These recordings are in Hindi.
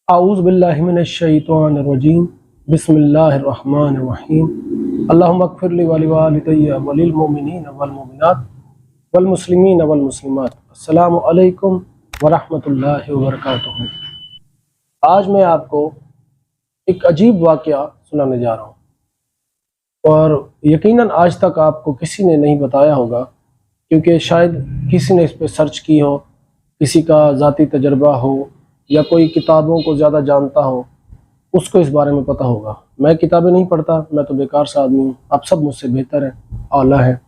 आऊज़ु बिल्लाहि मिनश शैतानिर रजीम बिस्मिल्लाहिर रहमानिर रहीम अल्लाहुम्मा अग़फ़िर ली व लिवालिदैया व लिल मुमिनीना वल मुमिनात वल मुस्लिमीना वल मुस्लिमात। अस्सलामु अलैकुम व रहमतुल्लाहि व बरकातुहू। आज मैं आपको एक अजीब वाक़या सुनाने जा रहा हूँ और यकीनन आज तक आपको किसी ने नहीं बताया होगा, क्योंकि शायद किसी ने इस पे सर्च की हो, किसी का ज़ाती तजर्बा हो या कोई किताबों को ज़्यादा जानता हो, उसको इस बारे में पता होगा। मैं किताबें नहीं पढ़ता, मैं तो बेकार सा आदमी हूँ। आप सब मुझसे बेहतर हैं, आला हैं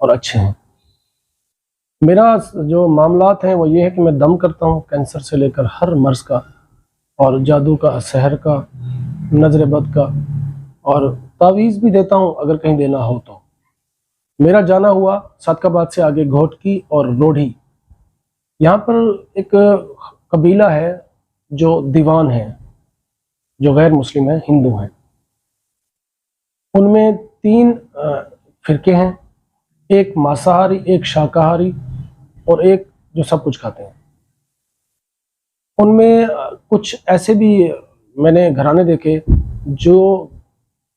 और अच्छे हैं। मेरा जो मामलात हैं वो ये है कि मैं दम करता हूँ कैंसर से लेकर हर मर्ज़ का, और जादू का, सहर का, नज़र बद का, और तावीज़ भी देता हूँ अगर कहीं देना हो तो। मेरा जाना हुआ सादकाबाद से आगे घोटकी और रोढ़ी, यहाँ पर एक कबीला है जो दीवान है, जो गैर मुस्लिम है, हिंदू हैं। उनमें 3 फ़िरके हैं, एक मांसाहारी, एक शाकाहारी और एक जो सब कुछ खाते हैं। उनमें कुछ ऐसे भी मैंने घराने देखे जो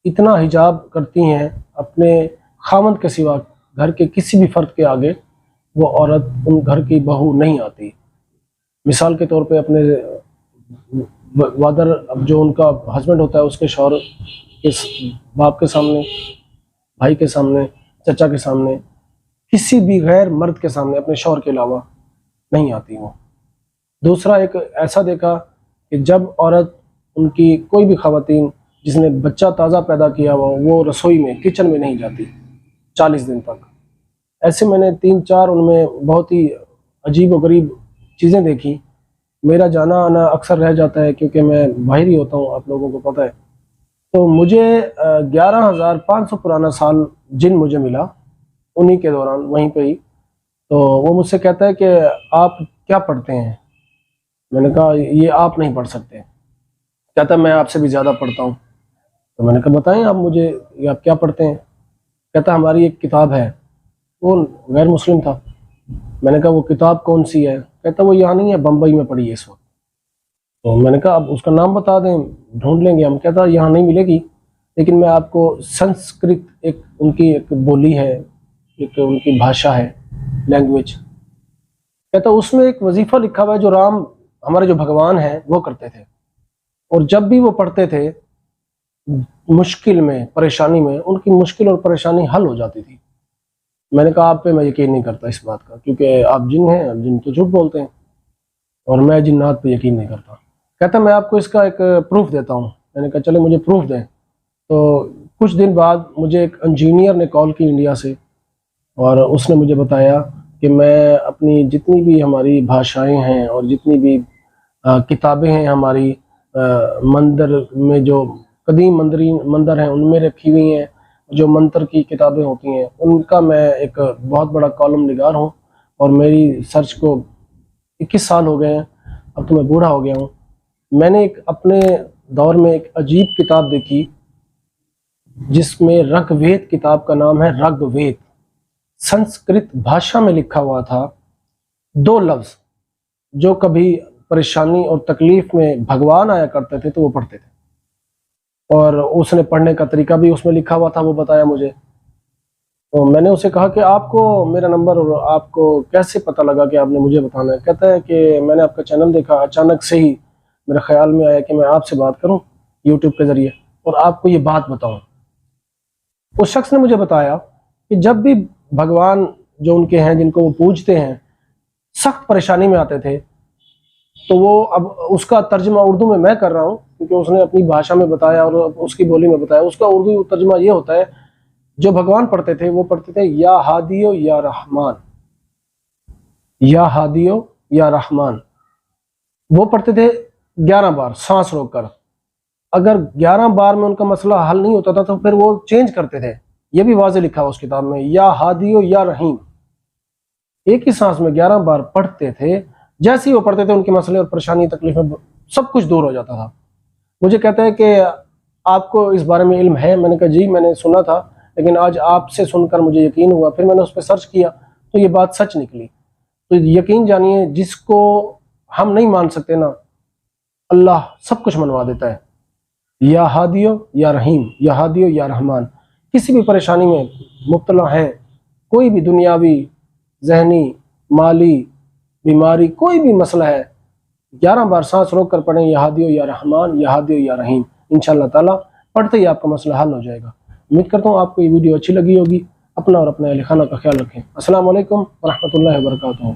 इतना हिजाब करती हैं अपने खामद के सिवा, घर के किसी भी फ़र्द के आगे वो औरत उन घर की बहू नहीं आती। मिसाल के तौर पे अपने वादर, अब जो उनका हस्बैंड होता है, उसके शौहर के बाप के सामने, भाई के सामने, चचा के सामने, किसी भी गैर मर्द के सामने अपने शौहर के अलावा नहीं आती वो। दूसरा, एक ऐसा देखा कि जब औरत, उनकी कोई भी ख़वातीन जिसने बच्चा ताज़ा पैदा किया हुआ, वो रसोई में, किचन में नहीं जाती 40 दिन तक। ऐसे मैंने 3-4 उनमें बहुत ही अजीब व गरीब चीज़ें देखी। मेरा जाना आना अक्सर रह जाता है क्योंकि मैं बाहर ही होता हूँ, आप लोगों को पता है। तो मुझे 11,500 पुराना साल जिन मुझे मिला उन्हीं के दौरान, वहीं पे ही। तो वो मुझसे कहता है कि आप क्या पढ़ते हैं? मैंने कहा ये आप नहीं पढ़ सकते। कहता मैं आपसे भी ज़्यादा पढ़ता हूँ। तो मैंने कहा बताएं आप मुझे, ये आप क्या पढ़ते हैं? कहता हमारी एक किताब है। वो गैर मुस्लिम था। मैंने कहा वो किताब कौन सी है? कहता वो यहाँ नहीं है, बम्बई में पड़ी है इस वक्त। तो मैंने कहा आप उसका नाम बता दें, ढूंढ लेंगे हम। कहता यहाँ नहीं मिलेगी, लेकिन मैं आपको संस्कृत, एक उनकी एक बोली है, एक उनकी भाषा है, लैंग्वेज। कहता उसमें एक वजीफ़ा लिखा हुआ है जो राम, हमारे जो भगवान हैं, वो करते थे, और जब भी वो पढ़ते थे मुश्किल में, परेशानी में, उनकी मुश्किल और परेशानी हल हो जाती थी। मैंने कहा आप पे मैं यकीन नहीं करता इस बात का, क्योंकि आप जिन हैं, जिन तो झूठ बोलते हैं, और मैं जिन्नात पे यकीन नहीं करता। कहता मैं आपको इसका एक प्रूफ देता हूँ। मैंने कहा चले मुझे प्रूफ दें। तो कुछ दिन बाद मुझे एक इंजीनियर ने कॉल की इंडिया से, और उसने मुझे बताया कि मैं अपनी जितनी भी हमारी भाषाएं हैं और जितनी भी किताबें हैं हमारी, मंदिर में जो कदीम मंदिर हैं उनमें रखी हुई हैं, जो मंत्र की किताबें होती हैं, उनका मैं एक बहुत बड़ा कॉलम निगार हूँ। और मेरी सर्च को 21 साल हो गए हैं, अब तो मैं बूढ़ा हो गया हूँ। मैंने एक अपने दौर में एक अजीब किताब देखी जिसमें ऋग्वेद, किताब का नाम है ऋग्वेद। संस्कृत भाषा में लिखा हुआ था 2 लफ्ज़ जो कभी परेशानी और तकलीफ में भगवान आया करते थे तो वो पढ़ते थे, और उसने पढ़ने का तरीका भी उसमें लिखा हुआ था, वो बताया मुझे। तो मैंने उसे कहा कि आपको मेरा नंबर और आपको कैसे पता लगा कि आपने मुझे बताना है? कहता है कि मैंने आपका चैनल देखा, अचानक से ही मेरे ख्याल में आया कि मैं आपसे बात करूं यूट्यूब के ज़रिए और आपको ये बात बताऊं। उस शख्स ने मुझे बताया कि जब भी भगवान जो उनके हैं, जिनको वो पूजते हैं, सख्त परेशानी में आते थे, तो वो, अब उसका तर्जमा उर्दू में मैं कर रहा हूँ क्योंकि उसने अपनी भाषा में बताया और उसकी बोली में बताया। उसका उर्दू तर्जमा ये होता है, जो भगवान पढ़ते थे वो पढ़ते थे या हादियो या रहमान, या हादियो या रहमान। वो पढ़ते थे 11 बार सांस रोककर। अगर 11 बार में उनका मसला हल नहीं होता था तो फिर वो चेंज करते थे। ये भी वाज़े लिखा हुआ उस किताब में, या हादियो या रहीम। एक ही सांस में 11 बार पढ़ते थे। जैसे ही वो पढ़ते थे उनके मसले और परेशानी, तकलीफें, सब कुछ दूर हो जाता था। मुझे कहता है कि आपको इस बारे में इल्म है? मैंने कहा जी मैंने सुना था, लेकिन आज आपसे सुनकर मुझे यकीन हुआ। फिर मैंने उस पर सर्च किया तो ये बात सच निकली। तो यकीन जानिए, जिसको हम नहीं मान सकते ना, अल्लाह सब कुछ मनवा देता है। या हादियो या रहीम, या हादियो या रहमान। किसी भी परेशानी में मुब्तला हैं, कोई भी दुनियावी, जहनी, माली बीमारी, कोई भी मसला है, 11 बार सांस रोक कर पढ़ें या हादियो या रहमान, या हादियो या रहीम। इंशाअल्लाह ताला पढ़ते ही आपका मसला हल हो जाएगा। उम्मीद करता हूँ आपको ये वीडियो अच्छी लगी होगी। अपना और अपने अहल खाना का ख्याल रखें। अस्सलाम वालेकुम व रहमतुल्लाहि व बरकातुहू।